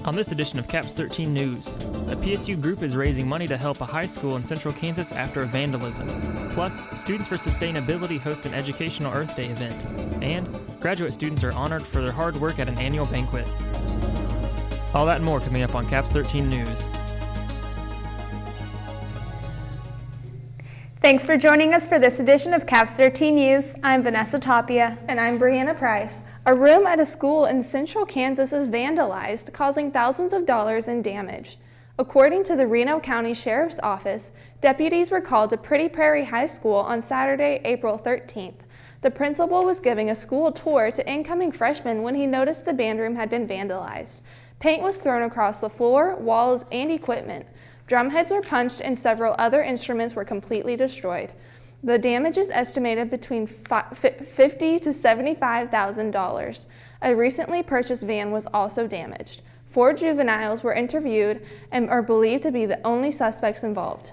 On this edition of CAPS 13 News, a PSU group is raising money to help a high school in central Kansas after a vandalism. Plus, Students for Sustainability host an educational Earth Day event. And graduate students are honored for their hard work at an annual banquet. All that and more coming up on CAPS 13 News. Thanks for joining us for this edition of CAPS 13 News. I'm Vanessa Tapia. And I'm Brianna Price. A room at a school in central Kansas is vandalized, causing thousands of dollars in damage. According to the Reno County Sheriff's Office, deputies were called to Pretty Prairie High School on Saturday, April 13th. The principal was giving a school tour to incoming freshmen when he noticed the band room had been vandalized. Paint was thrown across the floor, walls, and equipment. Drumheads were punched and several other instruments were completely destroyed. The damage is estimated between $50,000 to $75,000. A recently purchased van was also damaged. 4 juveniles were interviewed and are believed to be the only suspects involved.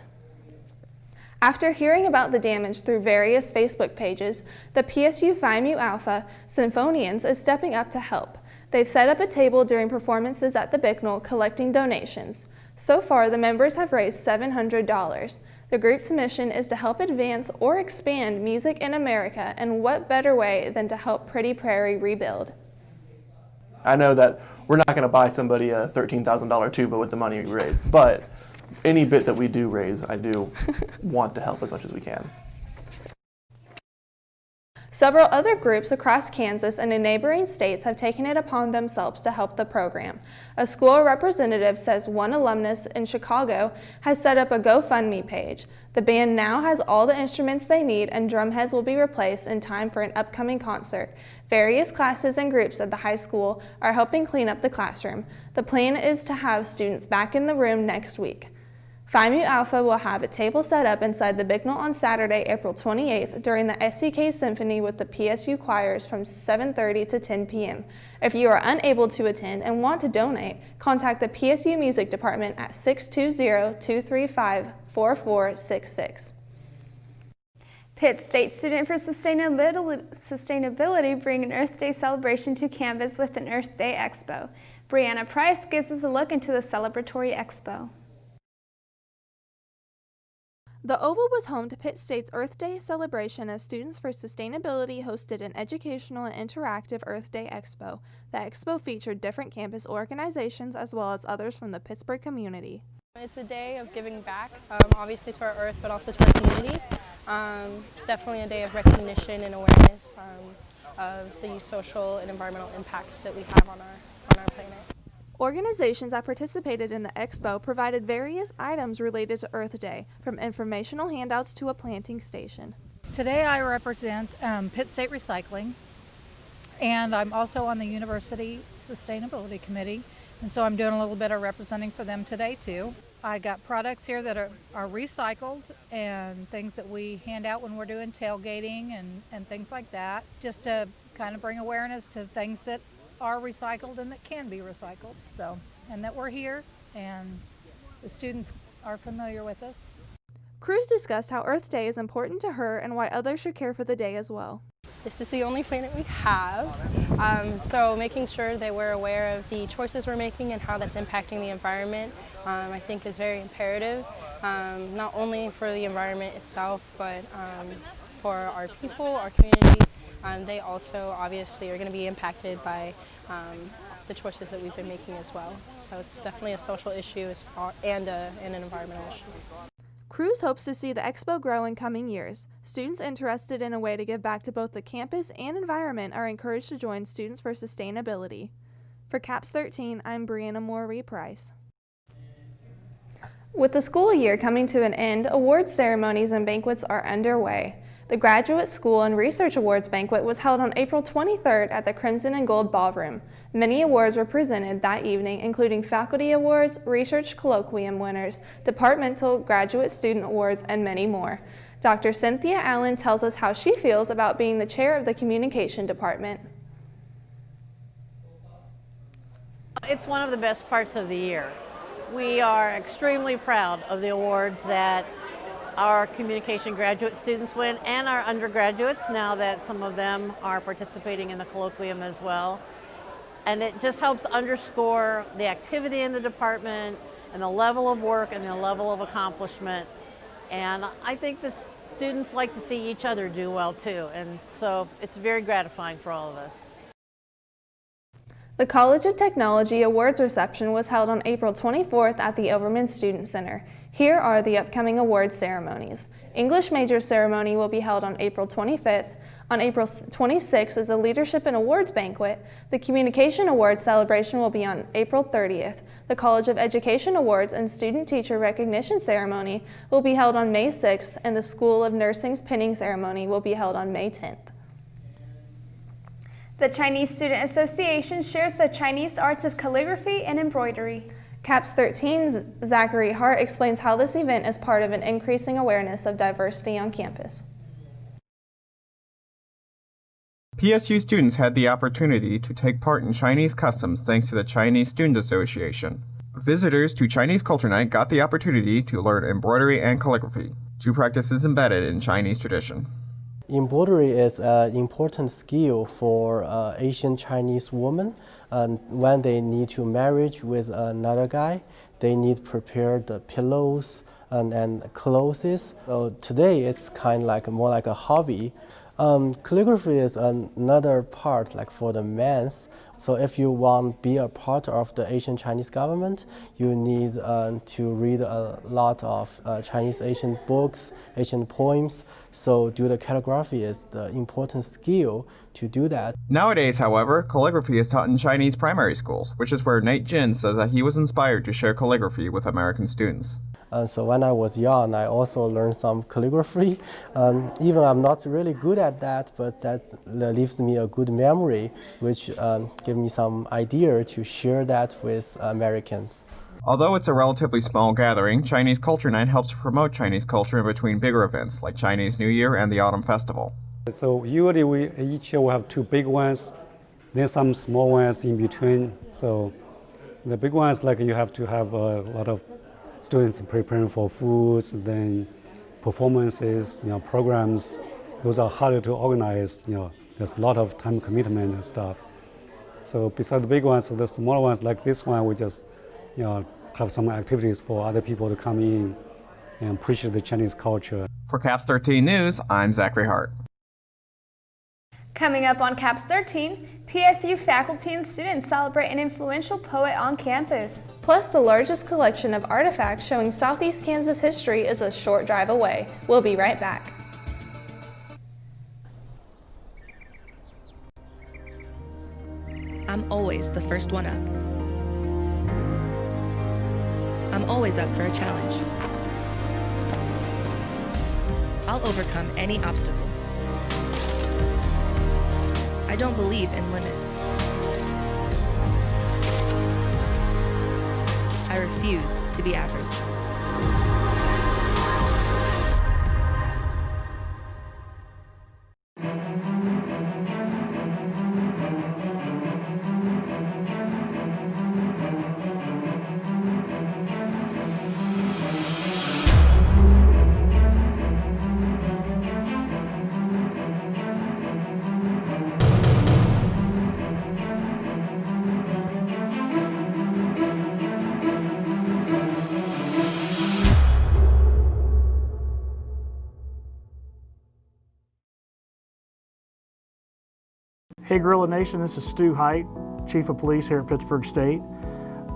After hearing about the damage through various Facebook pages, the PSU Phi Mu Alpha Symphonians is stepping up to help. They've set up a table during performances at the Bicknell collecting donations. So far, the members have raised $700. The group's mission is to help advance or expand music in America, and what better way than to help Pretty Prairie rebuild? I know that we're not going to buy somebody a $13,000 tuba with the money we raise, but any bit that we do raise, I do want to help as much as we can. Several other groups across Kansas and in neighboring states have taken it upon themselves to help the program. A school representative says one alumnus in Chicago has set up a GoFundMe page. The band now has all the instruments they need and drumheads will be replaced in time for an upcoming concert. Various classes and groups at the high school are helping clean up the classroom. The plan is to have students back in the room next week. Phi Mu Alpha will have a table set up inside the Bicknell on Saturday, April 28th during the SCK Symphony with the PSU choirs from 7:30 to 10 p.m. If you are unable to attend and want to donate, contact the PSU Music Department at 620-235-4466. Pitt State Student for Sustainability bring an Earth Day celebration to campus with an Earth Day Expo. Brianna Price gives us a look into the celebratory expo. The Oval was home to Pitt State's Earth Day celebration as Students for Sustainability hosted an educational and interactive Earth Day Expo. The expo featured different campus organizations as well as others from the Pittsburgh community. It's a day of giving back, obviously to our earth, but also to our community. It's definitely a day of recognition and awareness of the social and environmental impacts that we have on our planet. Organizations that participated in the expo provided various items related to Earth Day, from informational handouts to a planting station. Today I represent Pitt State Recycling, and I'm also on the University Sustainability Committee, and so I'm doing a little bit of representing for them today too. I got products here that are recycled and things that we hand out when we're doing tailgating and things like that, just to kind of bring awareness to things that are recycled and that can be recycled, and that we're here and the students are familiar with us. Cruz discussed how Earth Day is important to her and why others should care for the day as well. This is the only planet we have, so making sure that we're aware of the choices we're making and how that's impacting the environment, I think is very imperative, not only for the environment itself, but for our people, our community. They also obviously are going to be impacted by the choices that we've been making as well. So it's definitely a social issue and an environmental issue. Cruz hopes to see the expo grow in coming years. Students interested in a way to give back to both the campus and environment are encouraged to join Students for Sustainability. For CAPS 13, I'm Brianna Price. With the school year coming to an end, award ceremonies and banquets are underway. The Graduate School and Research Awards banquet was held on April 23rd at the Crimson and Gold Ballroom. Many awards were presented that evening, including faculty awards, research colloquium winners, departmental graduate student awards, and many more. Dr. Cynthia Allen tells us how she feels about being the chair of the communication department. It's one of the best parts of the year. We are extremely proud of the awards that our communication graduate students win and our undergraduates, now that some of them are participating in the colloquium as well. And it just helps underscore the activity in the department and the level of work and the level of accomplishment. And I think the students like to see each other do well too. And so it's very gratifying for all of us. The College of Technology Awards reception was held on April 24th at the Overman Student Center. Here are the upcoming awards ceremonies. English major ceremony will be held on April 25th. On April 26th is a Leadership and Awards banquet. The Communication Awards celebration will be on April 30th. The College of Education Awards and Student Teacher Recognition ceremony will be held on May 6th, and the School of Nursing's pinning ceremony will be held on May 10th. The Chinese Student Association shares the Chinese arts of calligraphy and embroidery. CAPS 13's Zachary Hart explains how this event is part of an increasing awareness of diversity on campus. PSU students had the opportunity to take part in Chinese customs thanks to the Chinese Student Association. Visitors to Chinese Culture Night got the opportunity to learn embroidery and calligraphy, two practices embedded in Chinese tradition. Embroidery is an important skill for Asian Chinese women. When they need to marry with another guy, they need to prepare the pillows and clothes. So today it's kind of like more like a hobby. Calligraphy is another part like for the men's. So if you want to be a part of the Asian Chinese government, you need to read a lot of Chinese Asian books, Asian poems. So do the calligraphy is the important skill to do that. Nowadays, however, calligraphy is taught in Chinese primary schools, which is where Nate Jin says that he was inspired to share calligraphy with American students. So when I was young, I also learned some calligraphy. Even I'm not really good at that, but that leaves me a good memory, which give me some idea to share that with Americans. Although it's a relatively small gathering, Chinese Culture Night helps promote Chinese culture in between bigger events like Chinese New Year and the Autumn Festival. So usually each year we have two big ones, then some small ones in between. So the big ones, like you have to have a lot of students preparing for foods, then performances, programs. Those are harder to organize. There's a lot of time commitment and stuff. So besides the big ones, the smaller ones like this one, we just, have some activities for other people to come in and appreciate the Chinese culture. For CAPS 13 News, I'm Zachary Hart. Coming up on CAPS 13, PSU faculty and students celebrate an influential poet on campus. Plus, the largest collection of artifacts showing Southeast Kansas history is a short drive away. We'll be right back. I'm always the first one up. I'm always up for a challenge. I'll overcome any obstacle. I don't believe in limits. I refuse to be average. Hey Gorilla Nation, this is Stu Height, Chief of Police here at Pittsburg State.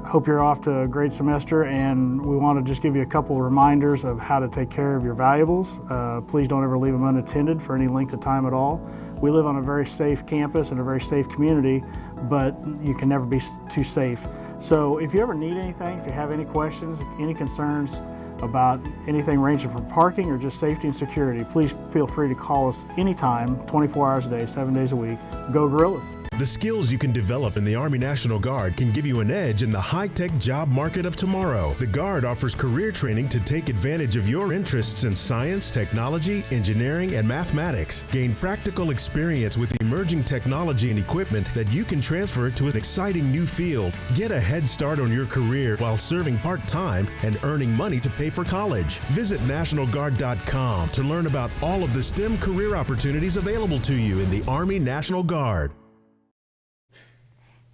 Hope you're off to a great semester, and we want to just give you a couple of reminders of how to take care of your valuables. Please don't ever leave them unattended for any length of time at all. We live on a very safe campus and a very safe community, but you can never be too safe. So if you ever need anything, if you have any questions, any concerns about anything ranging from parking or just safety and security, please feel free to call us anytime, 24 hours a day, 7 days a week. Go Gorillas! The skills you can develop in the Army National Guard can give you an edge in the high-tech job market of tomorrow. The Guard offers career training to take advantage of your interests in science, technology, engineering, and mathematics. Gain practical experience with emerging technology and equipment that you can transfer to an exciting new field. Get a head start on your career while serving part-time and earning money to pay for college. Visit NationalGuard.com to learn about all of the STEM career opportunities available to you in the Army National Guard.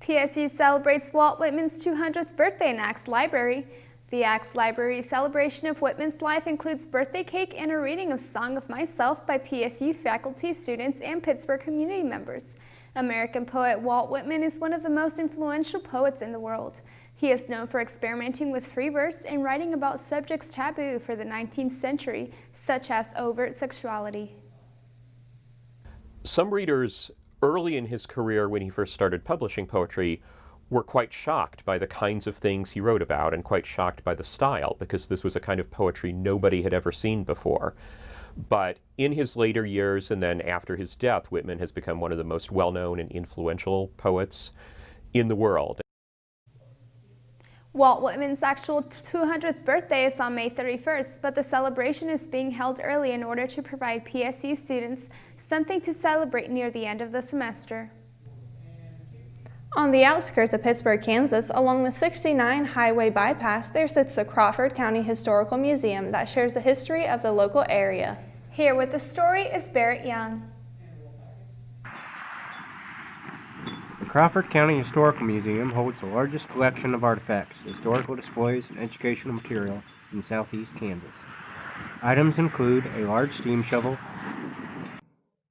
PSU celebrates Walt Whitman's 200th birthday in Axe Library. The Axe Library celebration of Whitman's life includes birthday cake and a reading of Song of Myself by PSU faculty, students, and Pittsburgh community members. American poet Walt Whitman is one of the most influential poets in the world. He is known for experimenting with free verse and writing about subjects taboo for the 19th century, such as overt sexuality. Some readers early in his career, when he first started publishing poetry, were quite shocked by the kinds of things he wrote about and quite shocked by the style, because this was a kind of poetry nobody had ever seen before. But in his later years and then after his death, Whitman has become one of the most well-known and influential poets in the world. Walt Whitman's actual 200th birthday is on May 31st, but the celebration is being held early in order to provide PSU students something to celebrate near the end of the semester. On the outskirts of Pittsburg, Kansas, along the 69 highway bypass, there sits the Crawford County Historical Museum that shares the history of the local area. Here with the story is Barrett Young. The Crawford County Historical Museum holds the largest collection of artifacts, historical displays, and educational material in southeast Kansas. Items include a large steam shovel,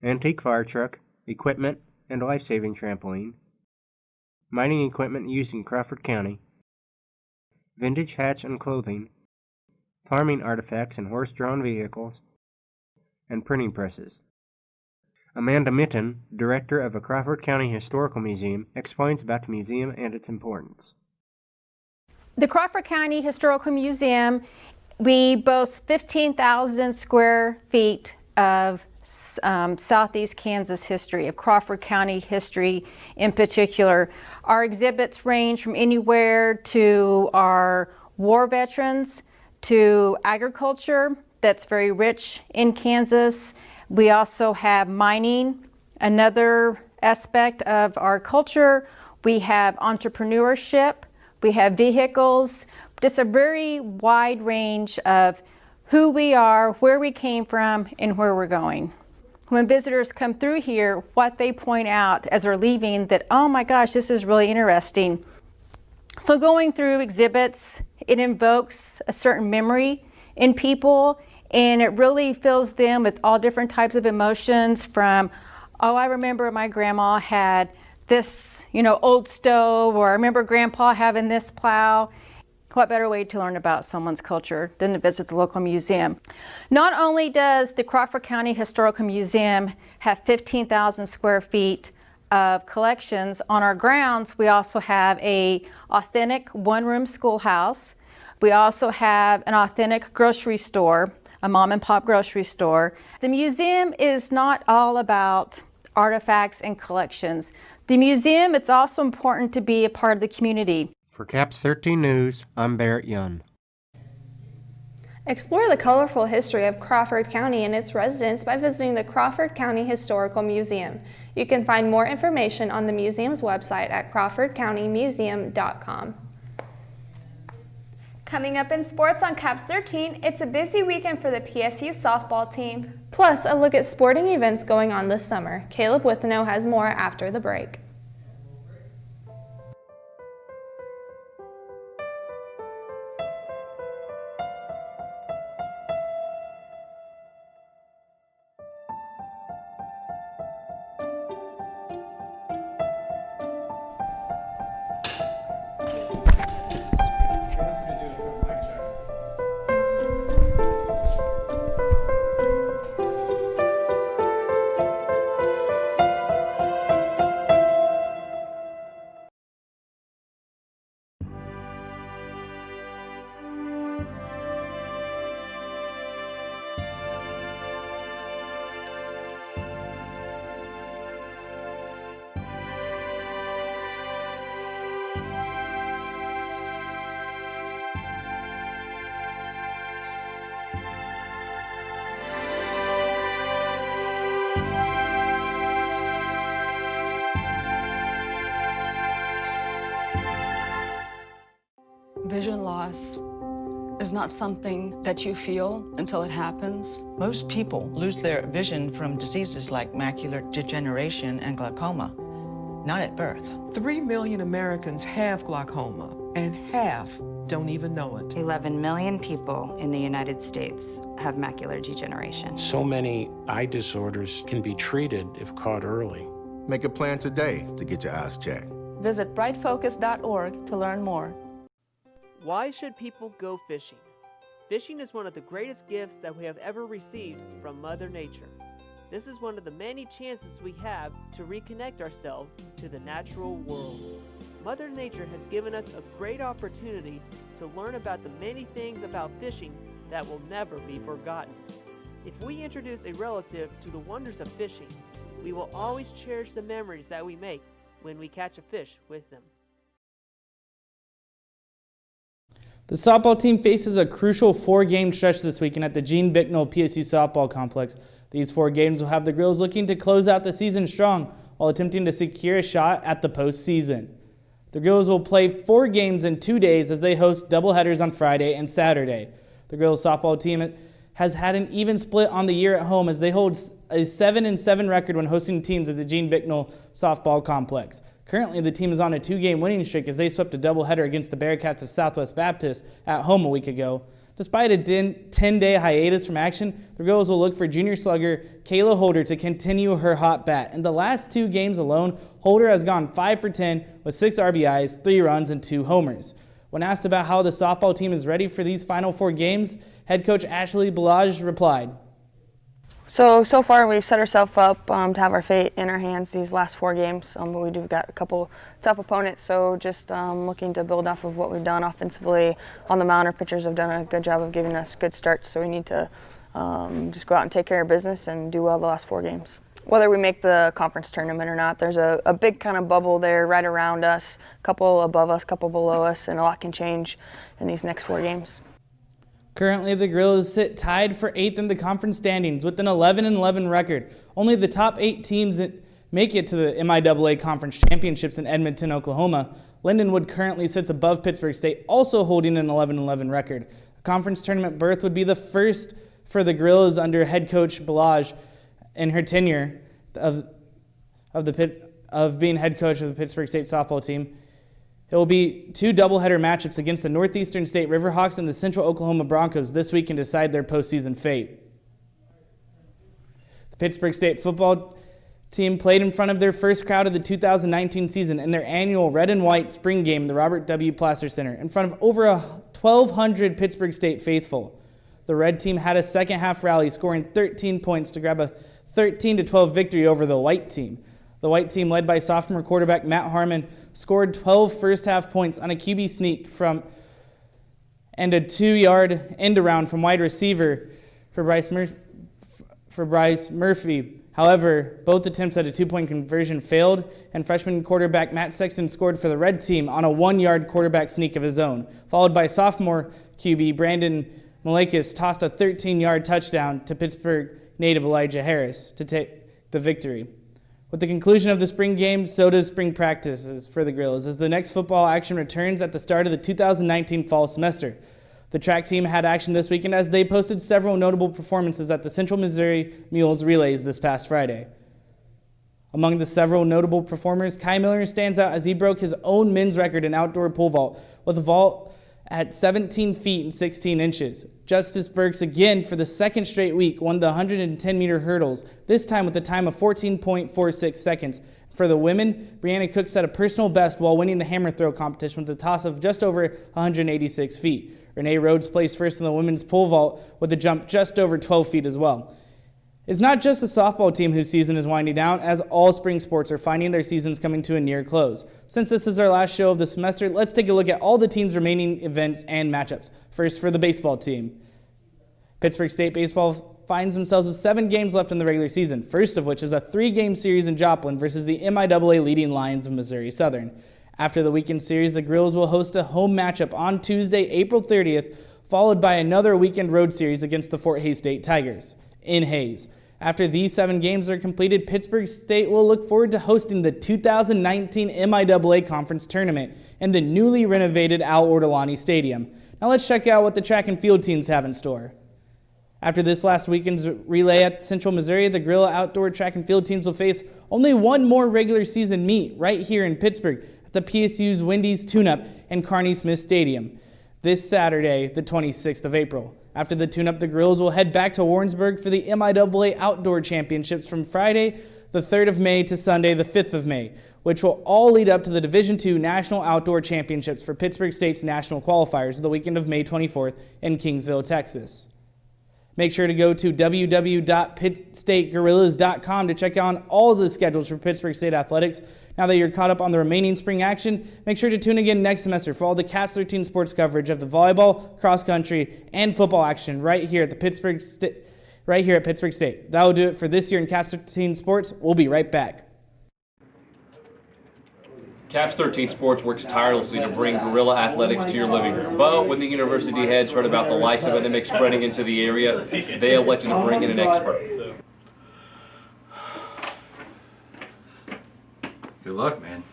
antique fire truck, equipment, and a life-saving trampoline, mining equipment used in Crawford County, vintage hats and clothing, farming artifacts and horse-drawn vehicles, and printing presses. Amanda Mitten, director of the Crawford County Historical Museum, explains about the museum and its importance. The Crawford County Historical Museum, we boast 15,000 square feet of southeast Kansas history, of Crawford County history in particular. Our exhibits range from anywhere to our war veterans to agriculture that's very rich in Kansas. We also have mining, another aspect of our culture. We have entrepreneurship, we have vehicles, just a very wide range of who we are, where we came from, and where we're going. When visitors come through here, what they point out as they're leaving that, oh my gosh, this is really interesting. So going through exhibits, it invokes a certain memory in people, and it really fills them with all different types of emotions from, oh, I remember my grandma had this, old stove, or I remember grandpa having this plow. What better way to learn about someone's culture than to visit the local museum? Not only does the Crawford County Historical Museum have 15,000 square feet of collections on our grounds, we also have an authentic one-room schoolhouse. We also have an authentic grocery store, a mom and pop grocery store. The museum is not all about artifacts and collections. The museum, it's also important to be a part of the community. For CAPS 13 News, I'm Barrett Young. Explore the colorful history of Crawford County and its residents by visiting the Crawford County Historical Museum. You can find more information on the museum's website at crawfordcountymuseum.com. Coming up in sports on CAPS 13, it's a busy weekend for the PSU softball team. Plus, a look at sporting events going on this summer. Caleb Withenow has more after the break. Vision loss is not something that you feel until it happens. Most people lose their vision from diseases like macular degeneration and glaucoma. not at birth. 3 million Americans have glaucoma, and half don't even know it. 11 million people in the United States have macular degeneration. So many eye disorders can be treated if caught early. Make a plan today to get your eyes checked. Visit brightfocus.org to learn more. Why should people go fishing? Fishing is one of the greatest gifts that we have ever received from Mother Nature. This is one of the many chances we have to reconnect ourselves to the natural world. Mother Nature has given us a great opportunity to learn about the many things about fishing that will never be forgotten. If we introduce a relative to the wonders of fishing, we will always cherish the memories that we make when we catch a fish with them. The softball team faces a crucial 4-game stretch this weekend at the Gene Bicknell PSU softball complex. These 4 games will have the Grills looking to close out the season strong while attempting to secure a shot at the postseason. The Grills will play 4 games in 2 days as they host doubleheaders on Friday and Saturday. The Grills softball team has had an even split on the year at home as they hold a 7-7 record when hosting teams at the Gene Bicknell softball complex. Currently, the team is on a 2-game winning streak as they swept a doubleheader against the Bearcats of Southwest Baptist at home a week ago. Despite a 10-day hiatus from action, the Grills will look for junior slugger Kayla Holder to continue her hot bat. In the last 2 games alone, Holder has gone 5 for 10 with 6 RBIs, 3 runs, and 2 homers. When asked about how the softball team is ready for these final 4 games, head coach Ashley Balaj replied, So far we've set ourselves up to have our fate in our hands these last 4 games, but we do got a couple tough opponents, so just looking to build off of what we've done offensively on the mound. Our pitchers have done a good job of giving us good starts, so we need to just go out and take care of business and do well the last 4 games. Whether we make the conference tournament or not, there's a big kind of bubble there right around us, a couple above us, a couple below us, and a lot can change in these next 4 games. Currently, the Grills sit tied for 8th in the conference standings with an 11-11 record. Only the top 8 teams that make it to the MIAA Conference Championships in Edmonton, Oklahoma. Lindenwood currently sits above Pittsburg State, also holding an 11-11 record. A conference tournament berth would be the first for the Grills under head coach Balaj in her tenure of being head coach of the Pittsburg State softball team. It will be 2 doubleheader matchups against the Northeastern State Riverhawks and the Central Oklahoma Broncos this week and decide their postseason fate. The Pittsburg State football team played in front of their first crowd of the 2019 season in their annual red and white spring game in the Robert W. Placer Center in front of over 1,200 Pittsburg State faithful. The red team had a second half rally, scoring 13 points to grab a 13-12 victory over the white team. The white team, led by sophomore quarterback Matt Harmon, scored 12 first-half points on a QB sneak and a 2-yard end-around from wide receiver for Bryce Murphy. However, both attempts at a 2-point conversion failed, and freshman quarterback Matt Sexton scored for the red team on a 1-yard quarterback sneak of his own, followed by sophomore QB Brandon Malakis tossed a 13-yard touchdown to Pittsburgh native Elijah Harris to take the victory. With the conclusion of the spring games, so does spring practices for the Grills, as the next football action returns at the start of the 2019 fall semester. The track team had action this weekend as they posted several notable performances at the Central Missouri Mules Relays this past Friday. Among the several notable performers, Kai Miller stands out as he broke his own men's record in outdoor pole vault with a vault at 17 feet and 16 inches. Justice Burks again for the second straight week won the 110-meter hurdles, this time with a time of 14.46 seconds. For the women, Brianna Cook set a personal best while winning the hammer throw competition with a toss of just over 186 feet. Renee Rhodes placed first in the women's pole vault with a jump just over 12 feet as well. It's not just the softball team whose season is winding down, as all spring sports are finding their seasons coming to a near close. Since this is our last show of the semester, let's take a look at all the team's remaining events and matchups. First, for the baseball team. Pittsburg State baseball finds themselves with 7 games left in the regular season, first of which is a 3-game series in Joplin versus the MIAA leading Lions of Missouri Southern. After the weekend series, the Grills will host a home matchup on Tuesday, April 30th, followed by another weekend road series against the Fort Hays State Tigers in Hays. After these 7 games are completed, Pittsburg State will look forward to hosting the 2019 MIAA Conference Tournament in the newly renovated Al Ortolani Stadium. Now let's check out what the track and field teams have in store. After this last weekend's relay at Central Missouri, the Gorilla outdoor track and field teams will face only one more regular season meet right here in Pittsburgh at the PSU's Wendy's Tune-Up and Carney Smith Stadium this Saturday, the 26th of April. After the tune-up, the Gorillas will head back to Warrensburg for the MIAA Outdoor Championships from Friday, the 3rd of May to Sunday, the 5th of May, which will all lead up to the Division II National Outdoor Championships for Pittsburg State's national qualifiers the weekend of May 24th in Kingsville, Texas. Make sure to go to www.pittstategorillas.com to check out all the schedules for Pittsburg State athletics. Now that you're caught up on the remaining spring action, make sure to tune again next semester for all the Caps 13 sports coverage of the volleyball, cross country, and football action right here at Pittsburg State. That will do it for this year in Caps 13 sports. We'll be right back. Caps 13 Sports works tirelessly to bring guerrilla athletics to your living room. But when the university heads heard about the lice epidemic spreading into the area, they elected to bring in an expert. Good luck, man.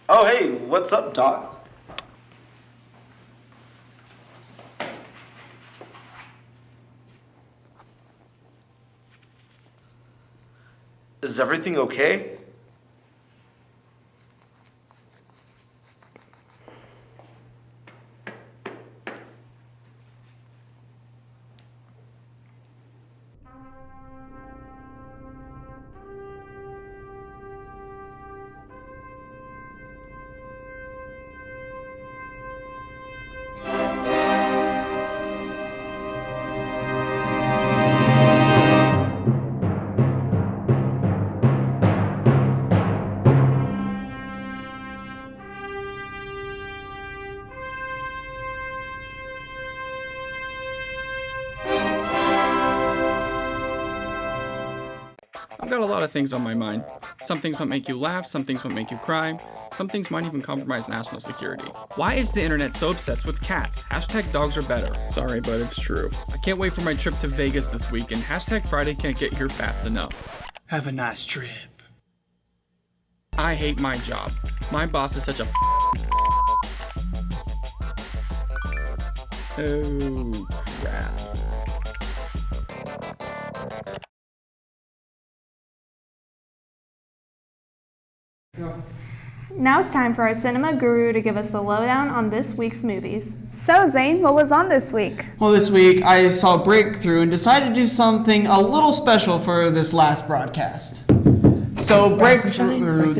Oh, hey, what's up, Doc? Is everything okay? I've got a lot of things on my mind. Some things might make you laugh, some things might make you cry, some things might even compromise national security. Why is the internet so obsessed with cats? Hashtag dogs are better. Sorry, but it's true. I can't wait for my trip to Vegas this weekend. Hashtag Friday can't get here fast enough. Have a nice trip. I hate my job. My boss is such a Oh, crap. Now it's time for our cinema guru to give us the lowdown on this week's movies. So, Zane, what was on this week? Well, this week I saw Breakthrough and decided to do something a little special for this last broadcast. So, Breakthrough,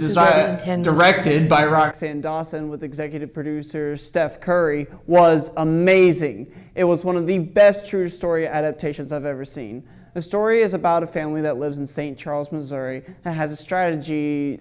directed by Roxanne Dawson with executive producer Steph Curry, was amazing. It was one of the best true story adaptations I've ever seen. The story is about a family that lives in St. Charles, Missouri, that has a tragedy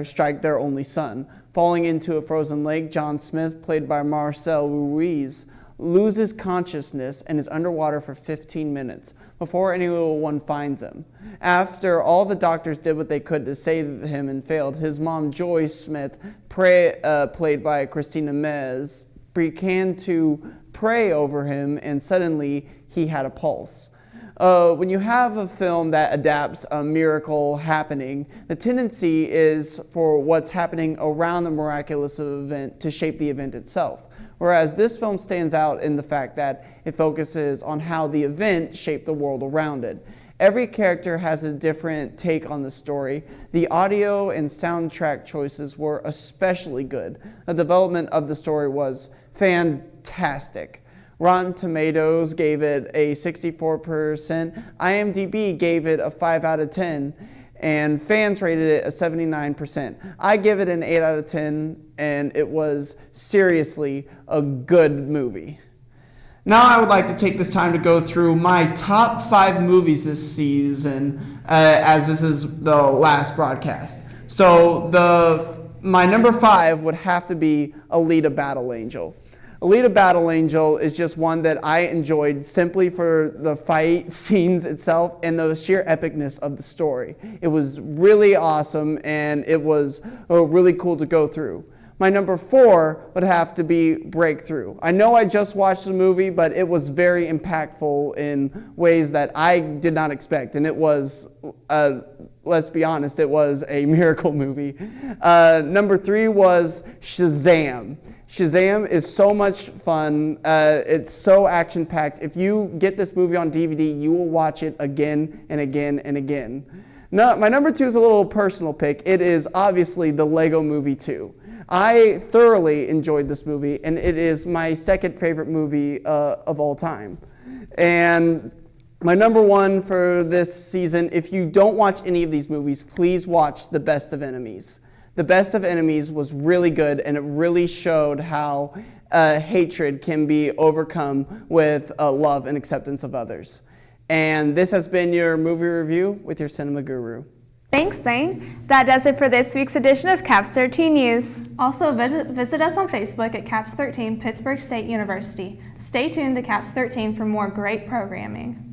strike their only son. Falling into a frozen lake, John Smith, played by Marcel Ruiz, loses consciousness and is underwater for 15 minutes before anyone finds him. After all the doctors did what they could to save him and failed, his mom, Joyce Smith, played by Christina Mez, began to pray over him, and suddenly he had a pulse. When you have a film that adapts a miracle happening, the tendency is for what's happening around the miraculous event to shape the event itself. Whereas this film stands out in the fact that it focuses on how the event shaped the world around it. Every character has a different take on the story. The audio and soundtrack choices were especially good. The development of the story was fantastic. Rotten Tomatoes gave it a 64%, IMDb gave it a 5 out of 10, and fans rated it a 79%. I give it an 8 out of 10, and it was seriously a good movie. Now I would like to take this time to go through my top 5 movies this season, as this is the last broadcast. So my number 5 would have to be Alita Battle Angel. Alita Battle Angel is just one that I enjoyed simply for the fight scenes itself and the sheer epicness of the story. It was really awesome and it was really cool to go through. My number 4 would have to be Breakthrough. I know I just watched the movie, but it was very impactful in ways that I did not expect. And it was, let's be honest, it was a miracle movie. Number 3 was Shazam. Shazam is so much fun. It's so action-packed. If you get this movie on DVD, you will watch it again and again and again. No, my number 2 is a little personal pick. It is obviously the Lego Movie 2. I thoroughly enjoyed this movie, and it is my second favorite movie of all time. And my number 1 for this season, if you don't watch any of these movies, please watch The Best of Enemies. The Best of Enemies was really good, and it really showed how hatred can be overcome with love and acceptance of others. And this has been your movie review with your cinema guru. Thanks, Zane. That does it for this week's edition of CAPS 13 News. Also, visit us on Facebook at CAPS 13 Pittsburg State University. Stay tuned to CAPS 13 for more great programming.